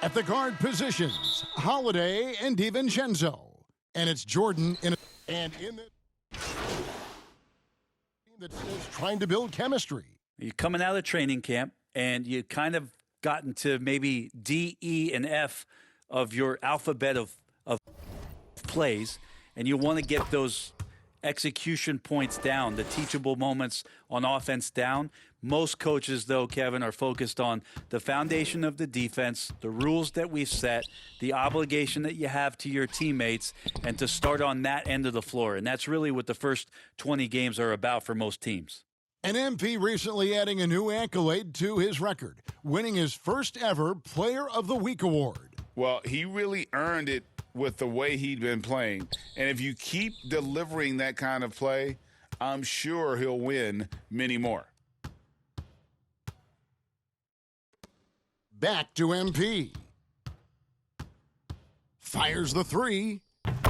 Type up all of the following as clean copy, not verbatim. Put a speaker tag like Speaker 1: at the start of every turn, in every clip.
Speaker 1: At the guard positions, Holiday and DiVincenzo. And it's Jordan in the that's trying to build chemistry.
Speaker 2: You're coming out of training camp, and you kind of gotten to maybe D, E, and F of your alphabet of plays, and you want to get those execution points down, the teachable moments on offense down. Most coaches, though, Kevin, are focused on the foundation of the defense, the rules that we've set, the obligation that you have to your teammates, and to start on that end of the floor. And that's really what the first 20 games are about for most teams.
Speaker 1: And MP recently adding a new accolade to his record, winning his first ever Player of the Week award.
Speaker 3: Well, he really earned it with the way he'd been playing. And if you keep delivering that kind of play, I'm sure he'll win many more.
Speaker 1: Back to MP. Fires the three,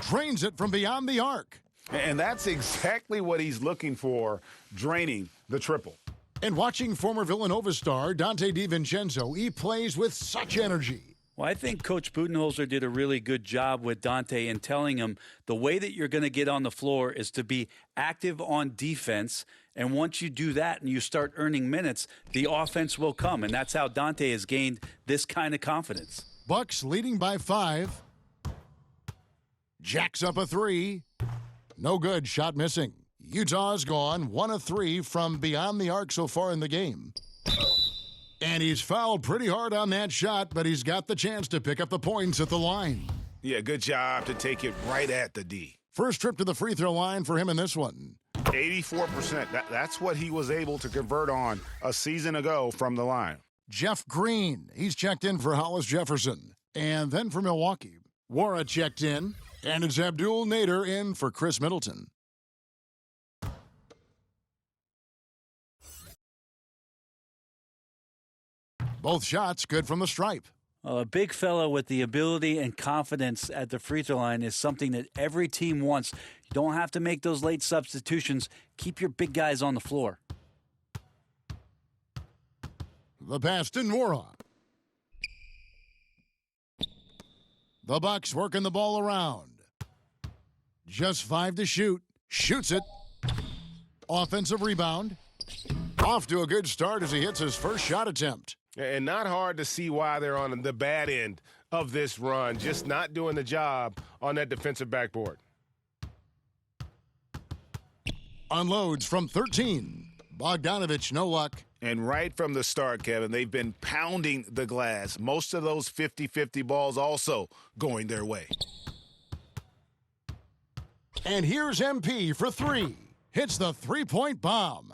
Speaker 1: drains it from beyond the arc.
Speaker 3: And that's exactly what he's looking for, draining the triple.
Speaker 1: And watching former Villanova star Donte DiVincenzo, he plays with such energy.
Speaker 2: Well, I think Coach Budenholzer did a really good job with Donte in telling him the way that you're going to get on the floor is to be active on defense. And once you do that and you start earning minutes, the offense will come. And that's how Donte has gained this kind of confidence.
Speaker 1: Bucks leading by 5. Jacks up a 3. No good, shot missing. Utah's gone 1 of 3 from beyond the arc so far in the game. And he's fouled pretty hard on that shot, but he's got the chance to pick up the points at the line.
Speaker 3: Yeah, good job to take it right at the D.
Speaker 1: First trip to the free throw line for him in this one.
Speaker 3: 84%. That's what he was able to convert on a season ago from the line.
Speaker 1: Jeff Green, he's checked in for Hollis Jefferson. And then for Milwaukee, Wara checked in, and it's Abdul Nader in for Chris Middleton. Both shots good from the stripe.
Speaker 2: A big fellow with the ability and confidence at the free throw line is something that every team wants. You don't have to make those late substitutions. Keep your big guys on the floor.
Speaker 1: The pass to Nwora. The Bucks working the ball around. Just 5 to shoot. Shoots it. Offensive rebound. Off to a good start as he hits his first shot attempt.
Speaker 4: And not hard to see why they're on the bad end of this run, just not doing the job on that defensive backboard.
Speaker 1: Unloads from 13. Bogdanovich, no luck.
Speaker 3: And right from the start, Kevin, they've been pounding the glass. Most of those 50-50 balls also going their way.
Speaker 1: And here's MP for 3. Hits the three-point bomb.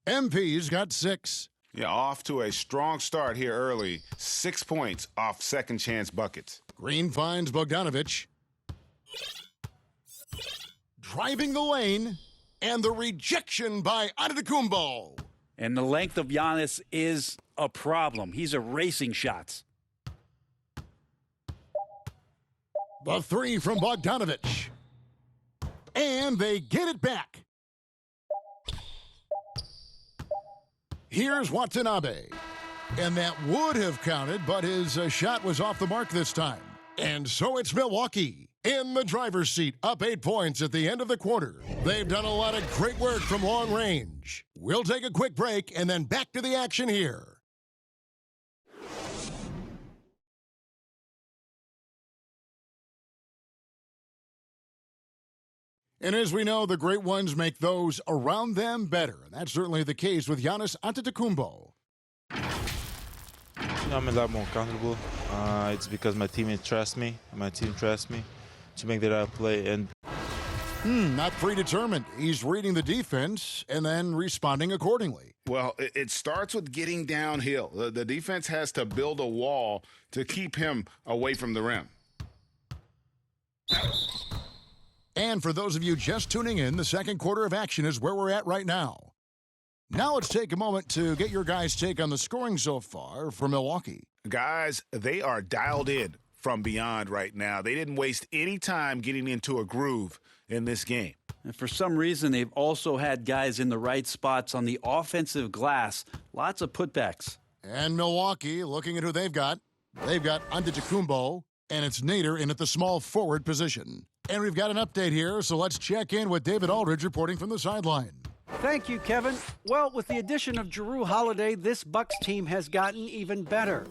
Speaker 1: MP's got 6.
Speaker 3: Yeah, off to a strong start here early. 6 points off second chance buckets.
Speaker 1: Green finds Bogdanovich. Driving the lane. And the rejection by Antetokounmpo.
Speaker 2: And the length of Giannis is a problem. He's erasing shots.
Speaker 1: The 3 from Bogdanovich. And they get it back. Here's Watanabe. And that would have counted, but his shot was off the mark this time. And so it's Milwaukee in the driver's seat, up 8 points at the end of the quarter. They've done a lot of great work from long range. We'll take a quick break and then back to the action here. And as we know, the great ones make those around them better. And that's certainly the case with Giannis Antetokounmpo.
Speaker 5: I'm a lot more comfortable. It's because my teammates trust me, and my team trusts me to make the right play. And
Speaker 1: not predetermined. He's reading the defense and then responding accordingly.
Speaker 3: Well, it starts with getting downhill. The defense has to build a wall to keep him away from the rim.
Speaker 1: And for those of you just tuning in, the second quarter of action is where we're at right now. Now let's take a moment to get your guys' take on the scoring so far for Milwaukee.
Speaker 3: Guys, they are dialed in from beyond right now. They didn't waste any time getting into a groove in this game.
Speaker 2: And for some reason, they've also had guys in the right spots on the offensive glass. Lots of putbacks.
Speaker 1: And Milwaukee, looking at who they've got, They've got Antetokounmpo, and it's Nader in at the small forward position. And we've got an update here, so let's check in with David Aldridge reporting from the sideline.
Speaker 6: Thank you, Kevin. Well, with the addition of Jrue Holiday, this Bucks team has gotten even better.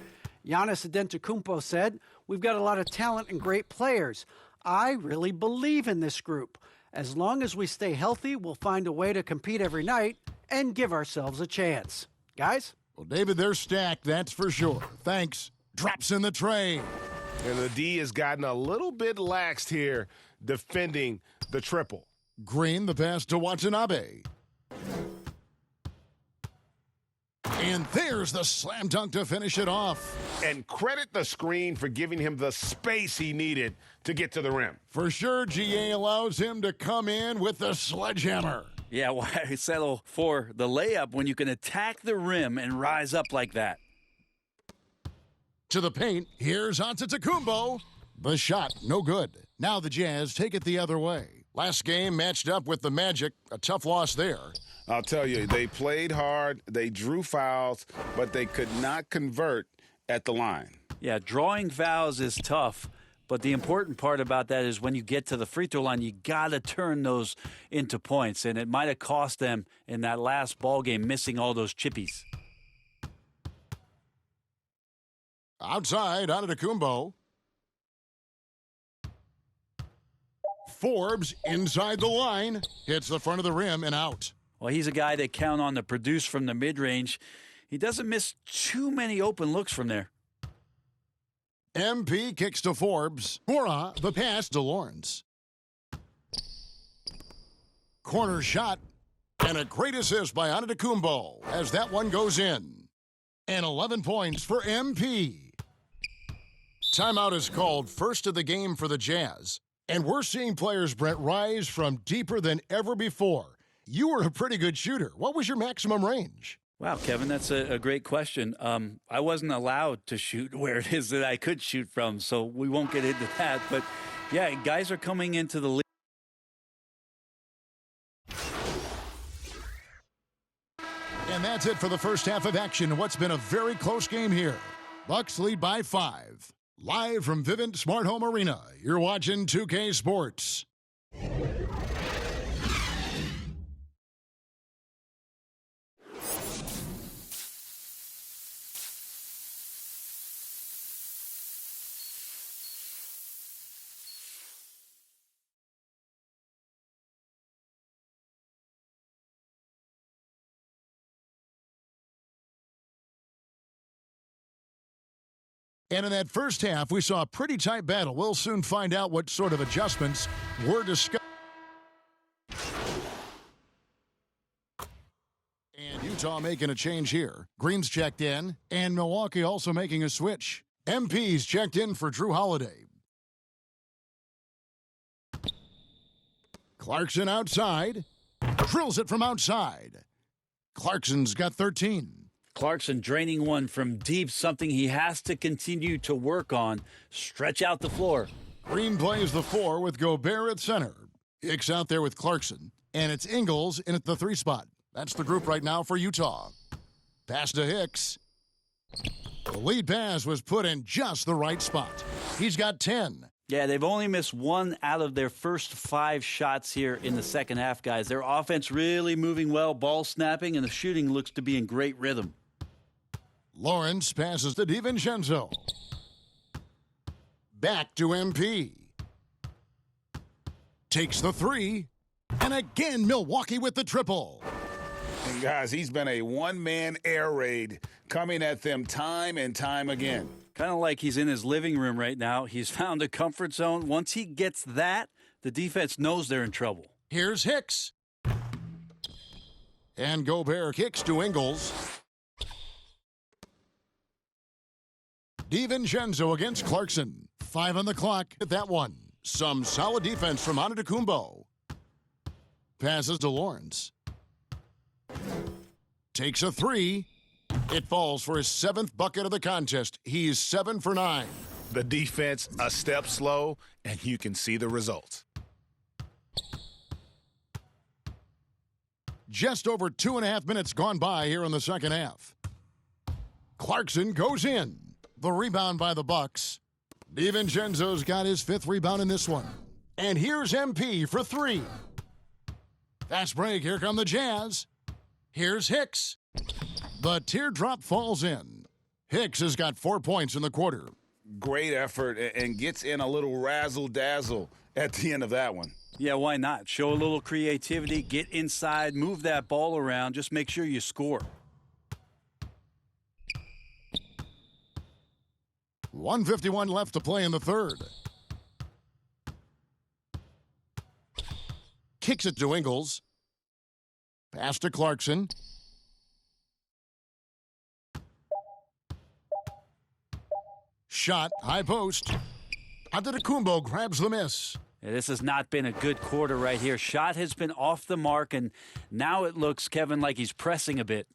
Speaker 6: Giannis Antetokounmpo said, "We've got a lot of talent and great players. I really believe in this group. As long as we stay healthy, we'll find a way to compete every night and give ourselves a chance." Guys?
Speaker 1: Well, David, they're stacked, that's for sure. Thanks. Drops in the tray.
Speaker 4: And the D has gotten a little bit laxed here defending the triple.
Speaker 1: Green, the pass to Watanabe. And there's the slam dunk to finish it off.
Speaker 4: And credit the screen for giving him the space he needed to get to the rim.
Speaker 1: For sure, GA allows him to come in with the sledgehammer.
Speaker 2: Yeah, why settle for the layup when you can attack the rim and rise up like that?
Speaker 1: To the paint, here's Antetokounmpo. The shot, no good. Now the Jazz take it the other way. Last game matched up with the Magic, a tough loss there.
Speaker 3: I'll tell you, they played hard, they drew fouls, but they could not convert at the line.
Speaker 2: Yeah, drawing fouls is tough, but the important part about that is when you get to the free throw line, you got to turn those into points, and it might have cost them in that last ball game missing all those chippies.
Speaker 1: Outside, Antetokounmpo. Forbes inside the line. Hits the front of the rim and out.
Speaker 2: Well, he's a guy they count on to produce from the mid-range. He doesn't miss too many open looks from there.
Speaker 1: MP kicks to Forbes. Mora, the pass to Lawrence. Corner shot. And a great assist by Antetokounmpo as that one goes in. And 11 points for MP. Timeout is called, first of the game for the Jazz. And we're seeing players, Brent, rise from deeper than ever before. You were a pretty good shooter. What was your maximum range?
Speaker 2: Wow, Kevin, that's a great question. I wasn't allowed to shoot where it is that I could shoot from, so we won't get into that. But, yeah, guys are coming into the league.
Speaker 1: And that's it for the first half of action in what's been a very close game here. Bucks lead by 5. Live from Vivint Smart Home Arena, you're watching 2K Sports. And in that first half, we saw a pretty tight battle. We'll soon find out what sort of adjustments were discussed. And Utah making a change here. Green's checked in, and Milwaukee also making a switch. MP's checked in for Jrue Holiday. Clarkson outside. Drills it from outside. Clarkson's got 13.
Speaker 2: Clarkson draining one from deep, something he has to continue to work on. Stretch out the floor.
Speaker 1: Green plays the 4 with Gobert at center. Hicks out there with Clarkson. And it's Ingles in at the 3 spot. That's the group right now for Utah. Pass to Hicks. The lead pass was put in just the right spot. He's got 10.
Speaker 2: Yeah, they've only missed 1 out of their first 5 shots here in the second half, guys. Their offense really moving well, ball snapping, and the shooting looks to be in great rhythm.
Speaker 1: Lawrence passes to DiVincenzo. Back to MP. Takes the 3. And again, Milwaukee with the triple.
Speaker 3: And guys, he's been a one-man air raid coming at them time and time again.
Speaker 2: Kind of like he's in his living room right now. He's found a comfort zone. Once he gets that, the defense knows they're in trouble.
Speaker 1: Here's Hicks. And Gobert kicks to Ingles. DiVincenzo against Clarkson. 5 on the clock at that one. Some solid defense from Antetokounmpo. Passes to Lawrence. Takes a 3. It falls for his 7th bucket of the contest. He's 7 for 9.
Speaker 4: The defense a step slow, and you can see the results.
Speaker 1: Just over 2.5 minutes gone by here in the second half. Clarkson goes in. The rebound by the Bucks. DiVincenzo's got his 5th rebound in this one. And here's MP for 3. Fast break. Here come the Jazz. Here's Hicks. The teardrop falls in. Hicks has got 4 points in the quarter.
Speaker 3: Great effort and gets in a little razzle-dazzle at the end of that one.
Speaker 2: Yeah, why not? Show a little creativity, get inside, move that ball around, just make sure you score.
Speaker 1: 1:51 left to play in the third. Kicks it to Ingles. Pass to Clarkson. Shot, high post. Antetokounmpo grabs the miss.
Speaker 2: Yeah, this has not been a good quarter right here. Shot has been off the mark, and now it looks, Kevin, like he's pressing a bit.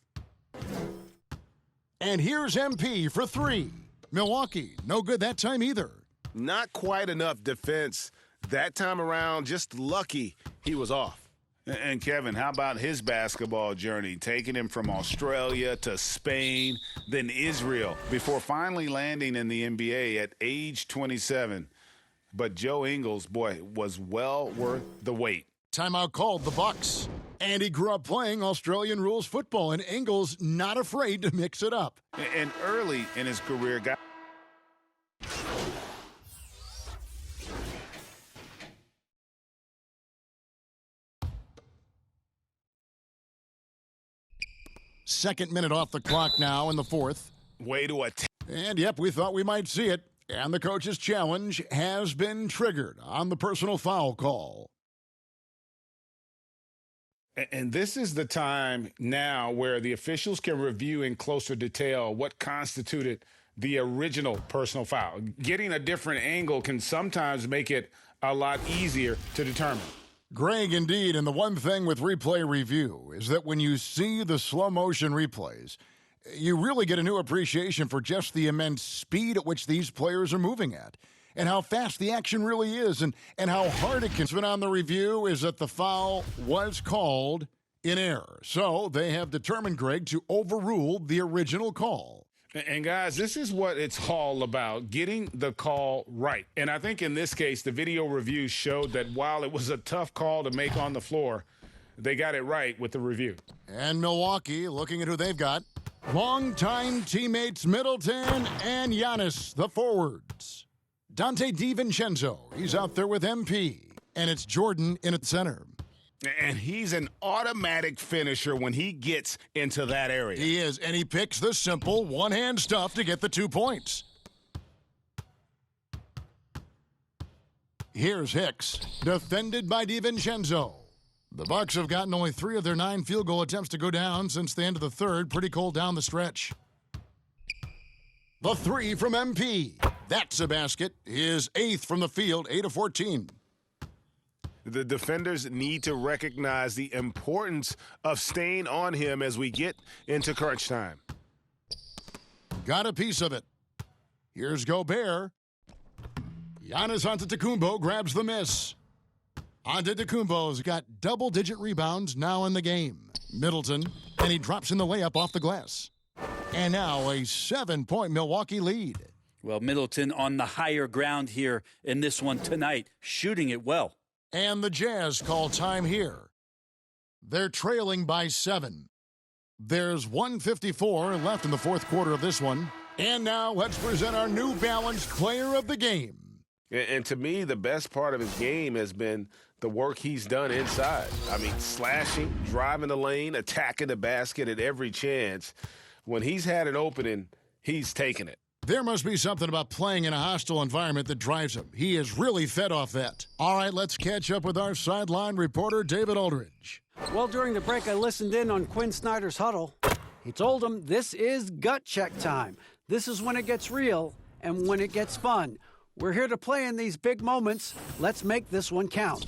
Speaker 1: And here's MP for 3. Milwaukee, no good that time either.
Speaker 4: Not quite enough defense that time around. Just lucky he was off.
Speaker 3: And Kevin, how about his basketball journey, taking him from Australia to Spain, then Israel, before finally landing in the NBA at age 27. But Joe Ingles, boy, was well worth the wait.
Speaker 1: Timeout called the Bucks. And he grew up playing Australian rules football, and Ingles not afraid to mix it up.
Speaker 3: And early in his career, got
Speaker 1: Second minute off the clock now in the fourth.
Speaker 4: Way to attack.
Speaker 1: And yep, we thought we might see it. And the coach's challenge has been triggered on the personal foul call.
Speaker 4: And this is the time now where the officials can review in closer detail what constituted the original personal foul. Getting a different angle can sometimes make it a lot easier to determine.
Speaker 1: Greg, indeed, and the one thing with replay review is that when you see the slow motion replays, you really get a new appreciation for just the immense speed at which these players are moving at, and how fast the action really is, and how hard it can spin on the review is that the foul was called in error. So they have determined, Greg, to overrule the original call.
Speaker 4: And guys, this is what it's all about, getting the call right. And I think in this case, the video review showed that while it was a tough call to make on the floor, they got it right with the review.
Speaker 1: And Milwaukee, looking at who they've got, longtime teammates Middleton and Giannis, the forwards. Dante DiVincenzo, he's out there with MP, and it's Jordan in at center.
Speaker 4: And he's an automatic finisher when he gets into that area.
Speaker 1: He is, and he picks the simple one-hand stuff to get the 2 points. Here's Hicks, defended by DiVincenzo. The Bucks have gotten only 3 of their 9 field goal attempts to go down since the end of the third. Pretty cold down the stretch. The 3 from MP. That's a basket. His 8th from the field, 8 of 14.
Speaker 4: The defenders need to recognize the importance of staying on him as we get into crunch time.
Speaker 1: Got a piece of it. Here's Gobert. Giannis Antetokounmpo grabs the miss. Antetokounmpo's got double-digit rebounds now in the game. Middleton, and he drops in the layup off the glass. And now a 7-point Milwaukee lead.
Speaker 2: Well, Middleton on the higher ground here in this one tonight, shooting it well.
Speaker 1: And the Jazz call time here. They're trailing by 7. There's 1:54 left in the fourth quarter of this one. And now let's present our New Balance player of the game.
Speaker 4: And to me, the best part of his game has been the work he's done inside. I mean, slashing, driving the lane, attacking the basket at every chance. When he's had an opening, he's taken it.
Speaker 1: There must be something about playing in a hostile environment that drives him. He is really fed off that. All right, let's catch up with our sideline reporter, David Aldridge.
Speaker 6: Well, during the break, I listened in on Quinn Snyder's huddle. He told him this is gut check time. This is when it gets real and when it gets fun. We're here to play in these big moments. Let's make this one count.